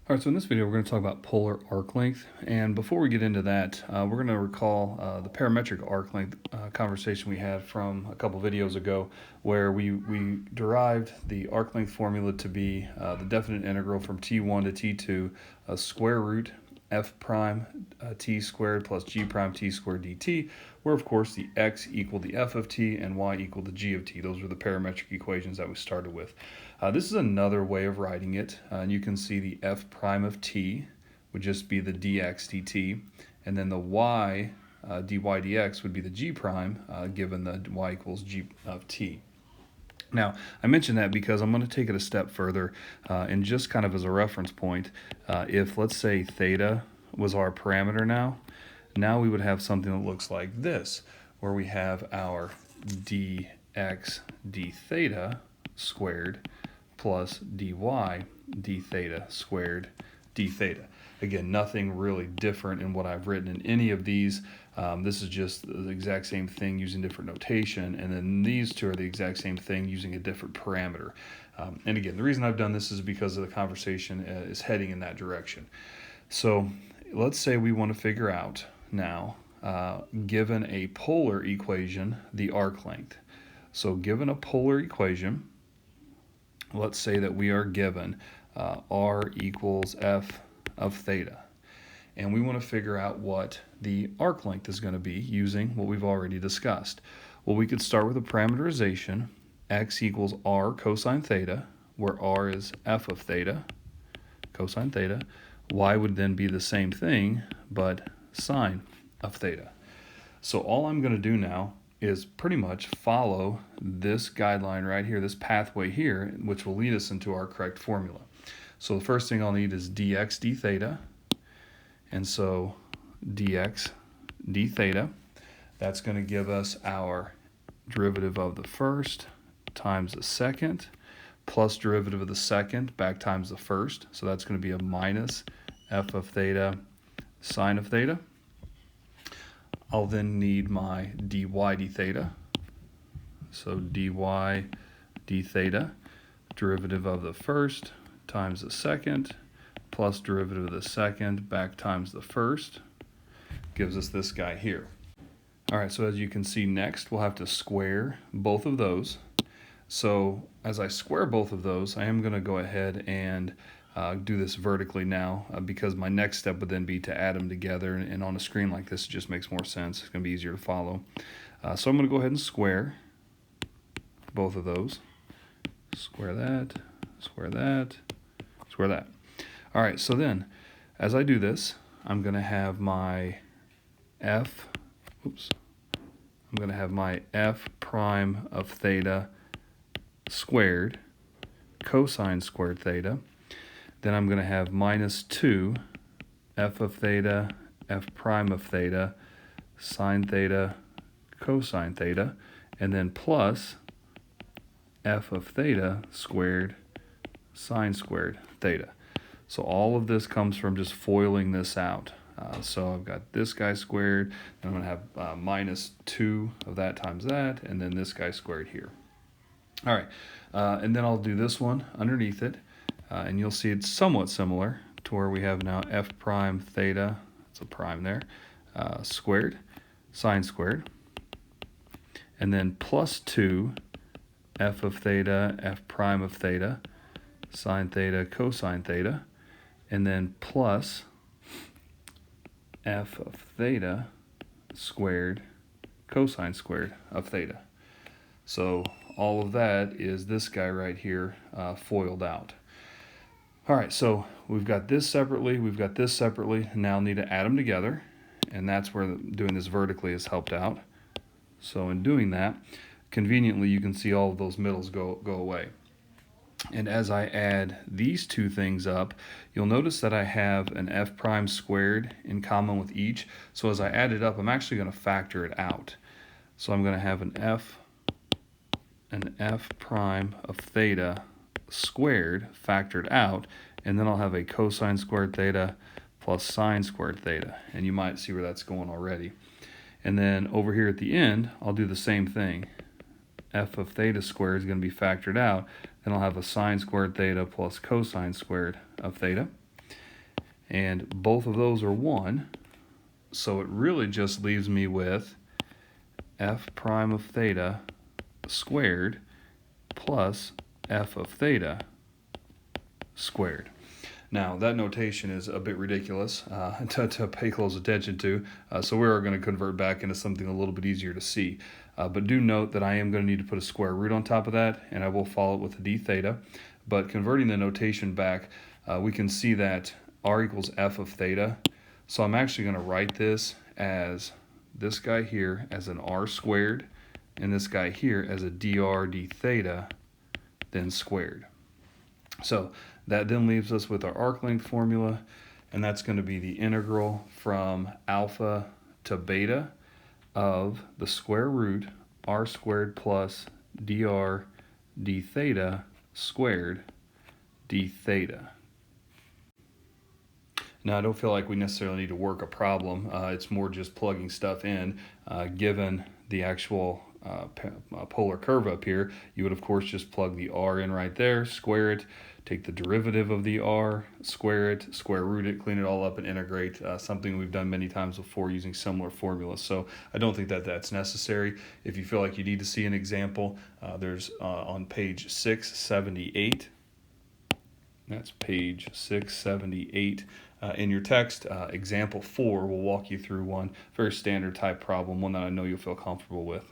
All right, so in this video, we're going to talk about polar arc length. And before we get into that, we're going to recall the parametric arc length conversation we had from a couple videos ago, where we derived the arc length formula to be the definite integral from t1 to t2, square root f prime t squared plus g prime t squared dt, where of course the x equaled the f of t and y equaled the g of t. Those were the parametric equations that we started with. This is another way of writing it, and you can see the f prime of t would just be the dx dt, and then the y dy dx would be the g prime given the y equals g of t. Now, I mentioned that because I'm going to take it a step further, and just kind of as a reference point, if let's say theta was our parameter now we would have something that looks like this, where we have our dx d theta squared plus dy d theta squared d theta. Again, nothing really different in what I've written in any of these. This is just the exact same thing using different notation, and then these two are the exact same thing using a different parameter. And again, the reason I've done this is because of the conversation is heading in that direction. So let's say we want to figure out now, given a polar equation, the arc length. So given a polar equation, let's say that we are given r equals f of theta, and we want to figure out what the arc length is going to be using what we've already discussed. Well, we could start with a parameterization, x equals r cosine theta, where r is f of theta, cosine theta. Y would then be the same thing, but sine of theta. So all I'm going to do now is pretty much follow this guideline right here, this pathway here, which will lead us into our correct formula. So the first thing I'll need is dx d theta, and so dx d theta, that's going to give us our derivative of the first times the second, plus derivative of the second back times the first, so that's going to be a minus f of theta sine of theta. I'll then need my dy d theta, so dy d theta, derivative of the first times the second, plus derivative of the second back times the first, gives us this guy here. All right, so as you can see, next we'll have to square both of those. So as I square both of those, I am going to go ahead and do this vertically now, because my next step would then be to add them together, and on a screen like this it just makes more sense. It's going to be easier to follow. So I'm going to go ahead and square both of those. Square that, square that, square that. All right, so then as I do this, I'm going to have my f prime of theta squared cosine squared theta. Then I'm going to have minus 2 f of theta f prime of theta sine theta cosine theta, and then plus f of theta squared sine squared theta. So all of this comes from just foiling this out. So I've got this guy squared, and I'm going to have minus 2 of that times that, and then this guy squared here. All right, and then I'll do this one underneath it, and you'll see it's somewhat similar to where we have now f prime theta, it's a prime there, squared, sine squared, and then plus 2 f of theta, f prime of theta, sine theta, cosine theta, and then plus f of theta squared, cosine squared of theta. So all of that is this guy right here foiled out. All right, so we've got this separately, we've got this separately, and now need to add them together, and that's where doing this vertically has helped out. So in doing that, conveniently you can see all of those middles go away. And as I add these two things up, you'll notice that I have an f prime squared in common with each. So as I add it up, I'm actually going to factor it out. So I'm going to have an f prime of theta squared factored out, and then I'll have a cosine squared theta plus sine squared theta, and you might see where that's going already. And then over here at the end, I'll do the same thing. F of theta squared is going to be factored out, then I'll have a sine squared theta plus cosine squared of theta. and both of those are 1. So it really just leaves me with f prime of theta squared plus f of theta squared. Now, that notation is a bit ridiculous to pay close attention to, so we're going to convert back into something a little bit easier to see. But do note that I am going to need to put a square root on top of that, and I will follow it with a d theta. But converting the notation back, we can see that r equals f of theta. So I'm actually going to write this as this guy here as an r squared, and this guy here as a dr d theta, then squared. So that then leaves us with our arc length formula, and that's going to be the integral from alpha to beta of the square root r squared plus dr d theta squared d theta. Now, I don't feel like we necessarily need to work a problem. It's more just plugging stuff in. Given the actual polar curve up here, you would, of course, just plug the r in right there, square it, take the derivative of the r, square it, square root it, clean it all up, and integrate, something we've done many times before using similar formulas. So I don't think that that's necessary. If you feel like you need to see an example, there's on page 678. That's page 678 in your text. Example 4 will walk you through one very standard type problem, one that I know you'll feel comfortable with.